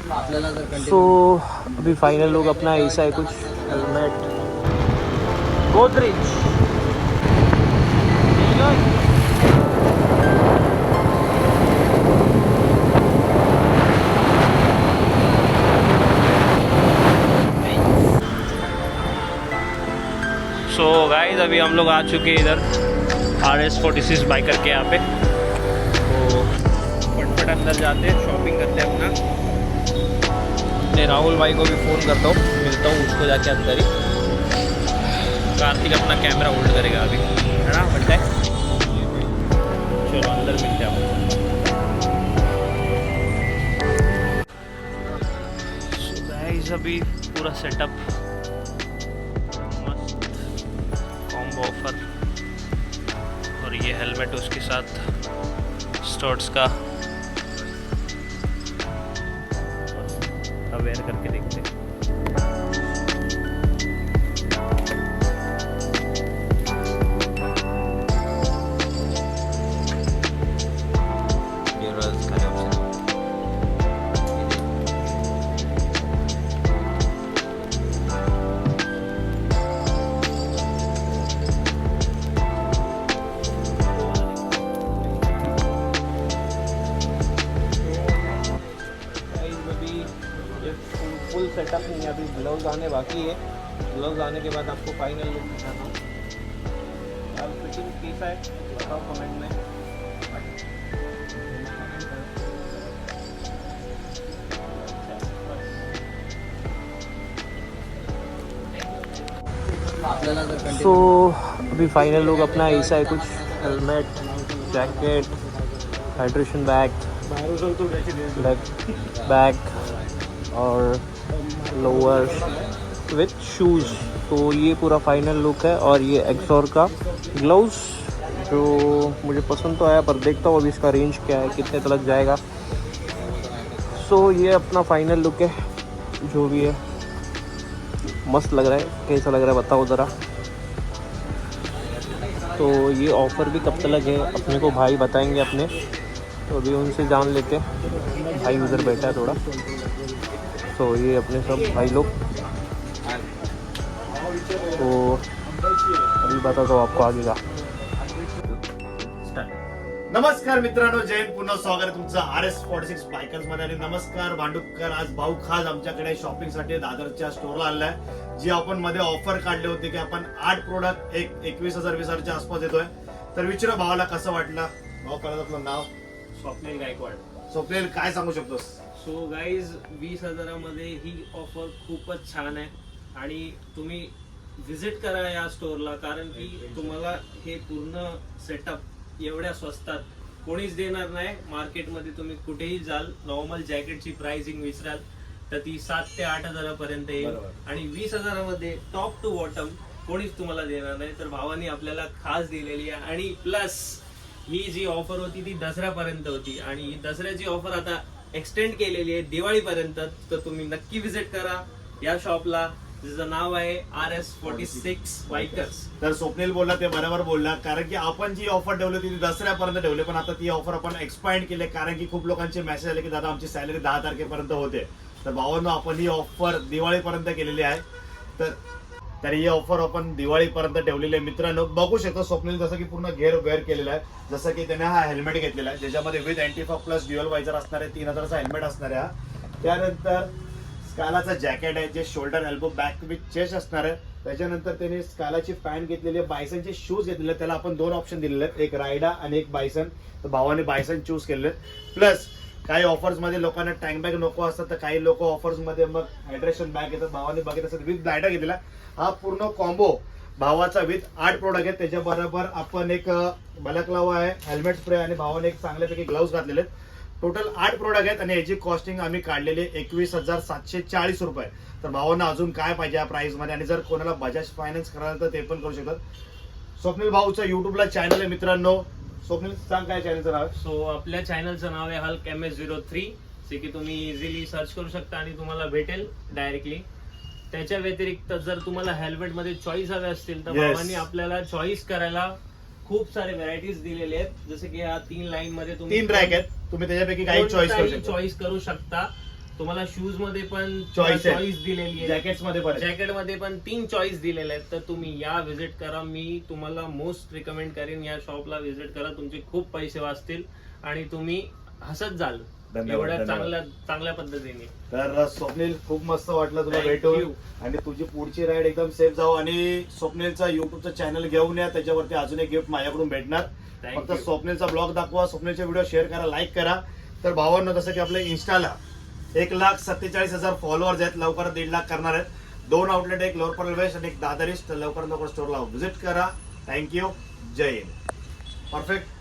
So अभी final look अपना ऐसा है कुछ। हेलमेट गोदरेज। सो गाइस अभी हम लोग आ चुके हैं इधर RS46 बाइकर के यहाँ पे। तो फटफट अंदर जाते हैं, शॉपिंग करते हैं अपना। अपने राहुल भाई को भी फ़ोन करता हूँ, मिलता हूँ उसको जाके अंदर ही। कार्तिक अपना कैमरा होल्ड करेगा अभी, है ना बंटा है। चलो अंदर मिलते हैं आपको। गाइस अभी पूरा सेटअप ऑफर, और ये हेलमेट उसके साथ स्टोर्स का अवेयर करके देखते हैं। फुल सेटअप नहीं है, अभी ग्लव्स आने बाकी है। ग्लव्स आने के बाद आपको फाइनल लुक दिखाता हूँ। अब फिटिंग कैसा है बताओ कमेंट में। सो अभी फाइनल लुक अपना ऐसा है कुछ। Helmet, jacket, hydration bag, bag और लोअर विथ शूज़। तो ये पूरा फाइनल लुक है। और ये एक्सोर का ग्लव्स जो मुझे पसंद तो आया, पर देखता हूँ अभी इसका रेंज क्या है, कितने तक जाएगा। सो ये अपना फाइनल लुक है, जो भी है मस्त लग रहा है। कैसा लग रहा है बताओ ज़रा। तो ये ऑफ़र भी कब तक है अपने को भाई बताएंगे अपने, तो अभी उनसे जान लेते हैं। भाई उधर बैठा है थोड़ा। तो ये अपने सब भाई लोग, तो अभी बताता हूँ आपको आगे का। नमस्कार मित्रांनो, जय हिंद, पुन्हा स्वागत आहे तुमचं RS46 बायकर्स मध्ये। आणि नमस्कार भांडुपकर, आज भाऊ खास आमच्याकडे शॉपिंग साठी दादरच्या स्टोरला आलाय, जी आपण मध्ये ऑफर काढले होते की आपण 8 प्रोडक्ट 21,000-20,000च्या आसपास देतोय। तर विचारा भावाला कसं वाटलं। भाऊ कळलं आपलं नाव? स्वप्नील गायकवाड। स्वप्नील काय सांगू शकतोस? सो गाईज 20,000मध्ये ही ऑफर खूपच छान आहे आणि तुम्ही विजिट करा या स्टोअरला, कारण की तुम्हाला हे पूर्ण सेटअप एवढ्या स्वस्तात कोणीच देणार नाही। मार्केटमध्ये तुम्ही कुठेही जाल, नॉर्मल जॅकेटची प्राइसिंग विचाराल तर ती 7 ते 8 हजारापर्यंत येईल, आणि 20,000मध्ये टॉप टू बॉटम कोणीच तुम्हाला देणार नाही। तर भावानी आपल्याला खास दिलेली आहे, आणि प्लस ही जी ऑफर होती ती दसऱ्यापर्यंत होती, आणि ही दसऱ्याची ऑफर आता एक्सटेंड केलेली आहे दिवाळीपर्यंत। तर तुम्ही नक्की विजिट करा या शॉपला, जिचं नाव आहे RS46 बायकर्स। तर स्वप्नील बोलला ते बरोबर बोलला, कारण की आपण जी ऑफर ठेवली होती ती दसऱ्यापर्यंत ठेवली, पण आता ती ऑफर आपण एक्सपांड केली, कारण की खूप लोकांचे मेसेज आले की दादा आमची सॅलरी 10 तारखेपर्यंत होते। तर भावांनो आपण ही ऑफर दिवाळीपर्यंत केलेली आहे। तर ही ऑफर आपण दिवाळीपर्यंत ठेवलेली आहे। मित्रांनो बघू शकतो स्वप्नील जसं की पूर्ण गेअर वेअर केलेला आहे, जसं की त्याने हा हेल्मेट घेतलेला आहे, ज्याच्यामध्ये विथ अँटीफॉग प्लस ड्युअल वायझर असणार आहे, 3000चा हेल्मेट असणार आहे। त्यानंतर स्कालाचा जॅकेट आहे, जे shoulder elbow back with chest असणार आहे। त्याच्यानंतर त्याने स्कालाची पॅन्ट घेतलेली आहे, बायसनचे शूज घेतलेले आहेत। त्याला आपण 2 ऑप्शन दिलेले आहेत, एक रायडा आणि एक बायसन। तर भावाने बायसन चूज केलेले। प्लस काही ऑफर्स मध्ये लोकांना टँक बॅग नको असतात, तर काही लोक ऑफर्स मध्ये मग हायड्रेशन बॅग येतात। भावाने बघितलं असेल विथ रायडा घेतलेला। हा पूर्ण कॉम्बो भावाचा विथ 8 प्रोडक्ट आहेत। त्याच्याबरोबर आपण एक बलकलावा आहे, हेल्मेट स्प्रे, आणि भावाने एक चांगल्यापैकी ग्लव्स घातलेले आहेत। टोटल 8 प्रोडक्ट आहेत, आणि याची कॉस्टिंग आम्ही काढलेली 21,740 रुपये। तर भावांना अजून काय पाहिजे या प्राइस मध्ये, आणि जर कोणाला बजाज फायनान्स करायला तर ते पण करू शकतात। स्वप्नील भाऊचं युट्यूबला चॅनल आहे मित्रांनो। स्वप्नील सांग काय चॅनलचं नाव आहे? सो आपल्या चॅनलचं नाव आहे हल्क MS03, जे की तुम्ही इझिली सर्च करू शकता आणि तुम्हाला भेटेल डायरेक्टली। त्याच्या व्यतिरिक्त जर तुम्हाला हेल्मेट मध्ये चॉईस हवे असतील तर भावांनी आपल्याला चॉईस करायला खूप सारे व्हरायटीज दिलेले आहेत, जसे की या 3 लाईन मध्ये तुम्ही 3 रॅक आहेत, तुम्ही त्याच्यापैकी काही चॉईस करू शकता। तुम्हाला शूज मध्ये पण Choice आहे. चॉईस दिलेली आहे, जॅकेट्स मध्ये पण आहे. जॅकेट मध्ये पण 3 चॉईस दिलेले आहेत. तर तुम्ही या विजिट करा. मी तुम्हाला मोस्ट रिकमेंड करेन या शॉपला विजिट करा. तुमचे खूप पैसे वाचतील आणि तुम्ही हसत जाल धन्यवाद, एवढ्या धन्यवाद. चांगल्या पद्धतीने. तर स्वप्नील खूप मस्त वाटलं तुला Thank भेटून you. आणि तुझी पुढची राईड एकदम सेफ जाऊ. आणि स्वप्नीलचा युट्यूबचा चॅनल घेऊन या, त्याच्यावरती अजून एक गिफ्ट माझ्याकडून भेटणार. Thank फक्त you. स्वप्नीलचा ब्लॉग दाखवा, स्वप्नीलचे व्हिडिओ शेअर करा, लाईक करा. तर भावांनो, जसं की आपल्या इन्स्टाला 1,47,000 फॉलोअर्स आहेत, लवकरात 1.5 लाख करणार आहेत. 2 आउटलेट, एक लोअर परळ वेस्ट आणि एक दादर ईस्ट. तर लवकरात लवकर स्टोरला व्हिजिट करा. थँक्यू. जय हिंद. परफेक्ट.